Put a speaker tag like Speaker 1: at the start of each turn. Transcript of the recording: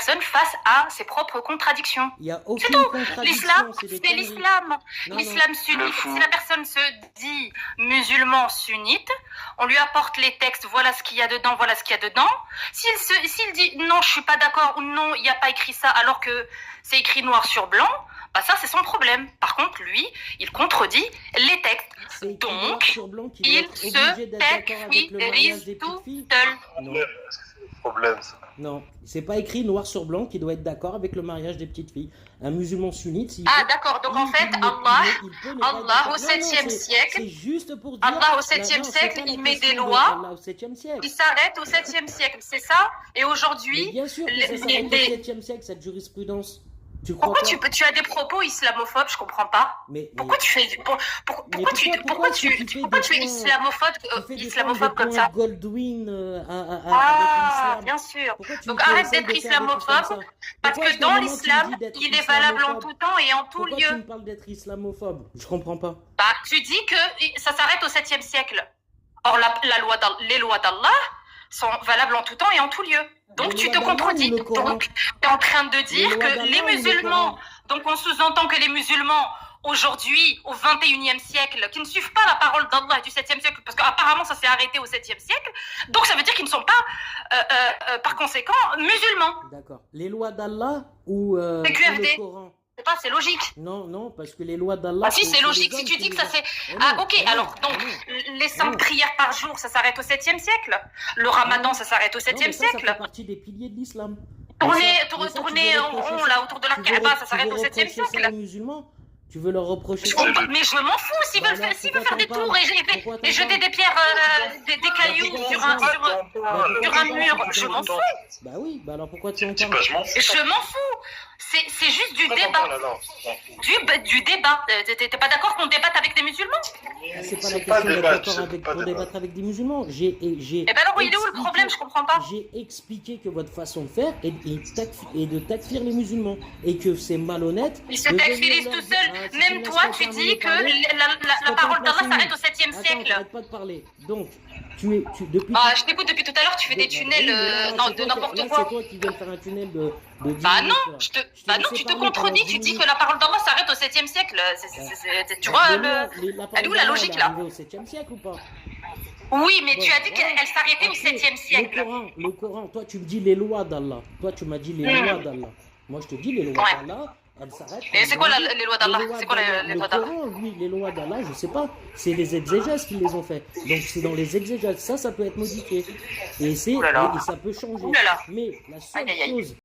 Speaker 1: personne face à ses propres contradictions.
Speaker 2: Il y a
Speaker 1: C'est
Speaker 2: aucune
Speaker 1: tout.
Speaker 2: contradiction.
Speaker 1: L'islam,
Speaker 2: C'est des
Speaker 1: c'est
Speaker 2: conneries.
Speaker 1: l'islam.
Speaker 2: Non,
Speaker 1: L'islam sunnite. Si la personne se dit musulman sunnite, on lui apporte les textes, voilà ce qu'il y a dedans, voilà ce qu'il y a dedans. S'il dit non, je suis pas d'accord ou non, il n'y a pas écrit ça alors que c'est écrit noir sur blanc, bah ça c'est son problème. Par contre, lui, il contredit les textes.
Speaker 2: C'est écrit noir
Speaker 1: Donc,
Speaker 2: sur blanc qu'il doit
Speaker 1: il
Speaker 2: être obligé d'être d'accord avec le mariage
Speaker 1: s'écrivise
Speaker 2: des petites
Speaker 1: tout
Speaker 2: filles.
Speaker 1: seul.
Speaker 2: Non,
Speaker 3: Problème, ça.
Speaker 2: non, c'est pas écrit noir sur blanc qu'il doit être d'accord avec le mariage des petites filles. Un musulman sunnite, s'il
Speaker 1: Ah
Speaker 2: veut,
Speaker 1: d'accord, donc en
Speaker 2: il-
Speaker 1: fait,
Speaker 2: il ne-
Speaker 1: Allah,
Speaker 2: il peut ne pas être
Speaker 1: Allah
Speaker 2: d'accord.
Speaker 1: au
Speaker 2: Non,
Speaker 1: 7e
Speaker 2: c'est
Speaker 1: siècle,
Speaker 2: juste pour dire.
Speaker 1: Allah au
Speaker 2: Non,
Speaker 1: 7e
Speaker 2: c'est
Speaker 1: siècle,
Speaker 2: pas la
Speaker 1: il met
Speaker 2: question
Speaker 1: des
Speaker 2: de
Speaker 1: lois.
Speaker 2: Allah au 7e siècle.
Speaker 1: il s'arrête au 7e siècle, c'est ça? Et
Speaker 2: Mais
Speaker 1: aujourd'hui,
Speaker 2: bien sûr que ça
Speaker 1: les-
Speaker 2: s'arrête au
Speaker 1: les-
Speaker 2: 7e siècle, cette jurisprudence. Tu crois
Speaker 1: pourquoi
Speaker 2: pas?
Speaker 1: tu as des propos islamophobes, je comprends pas.
Speaker 2: Mais
Speaker 1: Pourquoi tu fais pourquoi tu es islamophobe comme ça?
Speaker 2: Goldwyn
Speaker 1: Ah,
Speaker 2: avec l'islam.
Speaker 1: bien sûr.
Speaker 2: Pourquoi tu
Speaker 1: Donc
Speaker 2: tu
Speaker 1: arrête
Speaker 2: essaies
Speaker 1: d'être
Speaker 2: de faire des trucs comme
Speaker 1: islamophobe,
Speaker 2: ça?
Speaker 1: parce
Speaker 2: Pourquoi
Speaker 1: que dans
Speaker 2: à un moment, tu me
Speaker 1: l'islam,
Speaker 2: dis d'être
Speaker 1: il est valable en
Speaker 2: islamophobe?
Speaker 1: tout temps et en tout
Speaker 2: Pourquoi tu me
Speaker 1: lieu.
Speaker 2: parles d'être islamophobe? Je comprends pas.
Speaker 1: Bah, tu dis que ça s'arrête au 7e siècle. Or, les lois d'Allah sont valables en tout temps et en tout lieu. Donc,
Speaker 2: Les
Speaker 1: tu
Speaker 2: lois
Speaker 1: te
Speaker 2: d'Allah
Speaker 1: contredis.
Speaker 2: ou le Coran?
Speaker 1: Donc, tu es en train de
Speaker 2: Les
Speaker 1: dire
Speaker 2: lois
Speaker 1: que
Speaker 2: d'Allah
Speaker 1: les
Speaker 2: ou le
Speaker 1: musulmans,
Speaker 2: Coran?
Speaker 1: donc on sous-entend que les musulmans, aujourd'hui, au 21e siècle, qui ne suivent pas la parole d'Allah du 7e siècle, parce qu'apparemment ça s'est arrêté au 7e siècle, donc ça veut dire qu'ils ne sont pas, par conséquent, musulmans.
Speaker 2: D'accord. Les lois d'Allah ou
Speaker 1: QFD.
Speaker 2: le Coran?
Speaker 1: C'est pas, c'est logique.
Speaker 2: Non, non, parce que les lois d'Allah.
Speaker 1: Ah si, c'est
Speaker 2: les
Speaker 1: logique.
Speaker 2: hommes
Speaker 1: Si tu
Speaker 2: qui
Speaker 1: dis que
Speaker 2: les
Speaker 1: ça
Speaker 2: ont.
Speaker 1: fait...
Speaker 2: Eh
Speaker 1: Ah,
Speaker 2: non,
Speaker 1: ok,
Speaker 2: eh non,
Speaker 1: alors, donc,
Speaker 2: eh non.
Speaker 1: les 5 prières par jour, ça s'arrête au 7e siècle. Le ramadan, ça s'arrête au
Speaker 2: Non,
Speaker 1: 7e
Speaker 2: mais ça fait
Speaker 1: siècle.
Speaker 2: partie des piliers de l'islam.
Speaker 1: Tourner
Speaker 2: Mais ça, tu
Speaker 1: tourner
Speaker 2: veux
Speaker 1: en
Speaker 2: reprocher
Speaker 1: rond,
Speaker 2: ça-
Speaker 1: là, autour de la
Speaker 2: tu veux
Speaker 1: Kaaba,
Speaker 2: re-
Speaker 1: ça
Speaker 2: tu
Speaker 1: s'arrête
Speaker 2: veux
Speaker 1: au 7e
Speaker 2: reprocher ça
Speaker 1: siècle.
Speaker 2: aux musulmans? Tu veux leur reprocher ça?
Speaker 1: Mais je m'en fous s'ils
Speaker 2: Bah
Speaker 1: veulent
Speaker 2: alors,
Speaker 1: faire
Speaker 2: pourquoi
Speaker 1: des
Speaker 2: t'en
Speaker 1: tours
Speaker 2: parles?
Speaker 1: et
Speaker 2: Pourquoi t'en
Speaker 1: jeter
Speaker 2: parles?
Speaker 1: des pierres, des cailloux
Speaker 2: pourquoi
Speaker 1: sur
Speaker 2: t'en
Speaker 1: un
Speaker 2: parles?
Speaker 1: mur, je m'en fous.
Speaker 2: Bah oui, bah alors pourquoi tu en
Speaker 3: Dis
Speaker 2: parles?
Speaker 3: pas, je m'en fous.
Speaker 1: Je m'en fous. C'est juste du
Speaker 3: Pourquoi t'en
Speaker 1: débat.
Speaker 3: parles, alors?
Speaker 1: Du débat. T'es pas d'accord qu'on débatte avec des musulmans?
Speaker 2: C'est pas la
Speaker 3: C'est pas
Speaker 2: question d'être
Speaker 3: débattre,
Speaker 2: d'accord
Speaker 3: c'est
Speaker 2: avec,
Speaker 3: pas
Speaker 2: pour
Speaker 3: débattre.
Speaker 2: débattre avec des musulmans. J'ai
Speaker 1: Eh ben alors, il est où le problème? Je comprends pas.
Speaker 2: J'ai expliqué que votre façon de faire est de takfir les musulmans et que c'est malhonnête.
Speaker 1: Ils se
Speaker 2: de venir
Speaker 1: takfirisent
Speaker 2: leur
Speaker 1: tout
Speaker 2: dire,
Speaker 1: seuls.
Speaker 2: ah, si
Speaker 1: Même
Speaker 2: tu
Speaker 1: toi,
Speaker 2: laisses pas
Speaker 1: tu
Speaker 2: terminer
Speaker 1: dis
Speaker 2: de
Speaker 1: que
Speaker 2: parler,
Speaker 1: la parole d'Allah s'arrête au 7e
Speaker 2: Attends,
Speaker 1: siècle.
Speaker 2: t'arrêtes pas de parler. Donc, depuis.
Speaker 1: Ah, je t'écoute depuis tout à l'heure, tu fais des tunnels de n'importe quoi.
Speaker 2: C'est toi qui viens de faire un tunnel de 10
Speaker 1: Bah
Speaker 2: minutes,
Speaker 1: non,
Speaker 2: là.
Speaker 1: tu te
Speaker 2: laissé parler
Speaker 1: contredis,
Speaker 2: pendant
Speaker 1: tu
Speaker 2: 10
Speaker 1: dis
Speaker 2: minutes.
Speaker 1: que la parole d'Allah s'arrête au 7e siècle. Tu vois, elle est où la logique là?
Speaker 2: Au 7e siècle ou pas?
Speaker 1: Oui, mais
Speaker 2: Bon,
Speaker 1: tu as dit
Speaker 2: voilà.
Speaker 1: qu'elle s'arrêtait au
Speaker 2: Après,
Speaker 1: 7e siècle.
Speaker 2: Le Coran, toi tu me dis les lois d'Allah. Toi tu m'as dit les lois d'Allah. Moi je te dis les lois
Speaker 1: Ouais.
Speaker 2: d'Allah, elles s'arrêtent.
Speaker 1: Et c'est quoi les lois d'Allah? C'est quoi les lois
Speaker 2: Le
Speaker 1: d'Allah?
Speaker 2: Coran, lui, les lois d'Allah, je sais pas. C'est les exégèses qui les ont fait. Donc c'est dans les exégèses. Ça peut être modifié. Et,
Speaker 1: Ouh là là.
Speaker 2: et ça peut changer.
Speaker 1: Ouh là là.
Speaker 2: Mais la seule
Speaker 1: Aïe, aïe, aïe.
Speaker 2: chose